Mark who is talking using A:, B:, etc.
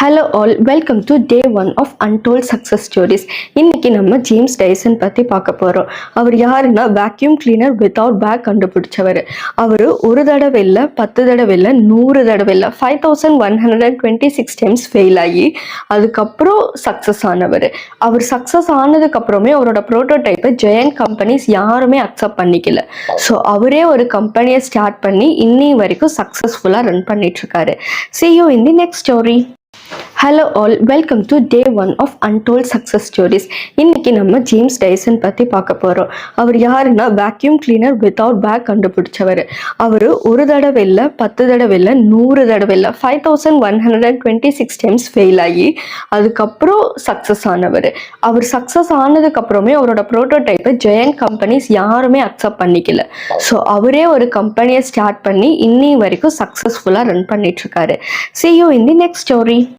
A: Hello all, welcome to day 1 of untold success stories. இன்னைக்கு நம்ம James Dyson பற்றி பார்க்க போகிறோம். அவர் யாருன்னா வேக்யூம் கிளீனர் வித்தவுட் பேக் கண்டுபிடிச்சவர். அவர் ஒரு தடவை இல்லை, 10 தடவை இல்லை, 100 தடவை இல்லை, 5126 டைம்ஸ் ஃபெயில் ஆகி அதுக்கப்புறம் சக்ஸஸ் ஆனவர். அவர் சக்ஸஸ் ஆனதுக்கப்புறமே அவரோட ப்ரோட்டோடைப்பை ஜெயண்ட் கம்பெனிஸ் யாருமே அக்செப்ட் பண்ணிக்கல. ஸோ அவரே ஒரு கம்பெனியை ஸ்டார்ட் பண்ணி இன்னி வரைக்கும் சக்ஸஸ்ஃபுல்லாக ரன் பண்ணிட்டு இருக்காரு. See you in the next story. Hello all, welcome to day 1 of untold success stories. இன்னைக்கு நம்ம ஜேம்ஸ் டைசன் பற்றி பார்க்க போகிறோம். அவர் யாருன்னா வேக்யூம் கிளீனர் வித்தவுட் பேக் கண்டுபிடிச்சவர். அவர் ஒரு தடவை இல்லை, 10 தடவை இல்லை, 100 தடவை இல்லை, 5126 டைம்ஸ் ஃபெயில் ஆகி அதுக்கப்புறம் சக்ஸஸ் ஆனவர். அவர் சக்ஸஸ் ஆனதுக்கப்புறமே அவரோட ப்ரோட்டோடைப்பை ஜெயண்ட் கம்பெனிஸ் யாருமே அக்செப்ட் பண்ணிக்கல. ஸோ அவரே ஒரு கம்பெனியை ஸ்டார்ட் பண்ணி இன்னி வரைக்கும் சக்ஸஸ்ஃபுல்லாக ரன் பண்ணிட்டு இருக்காரு. See you in the next story.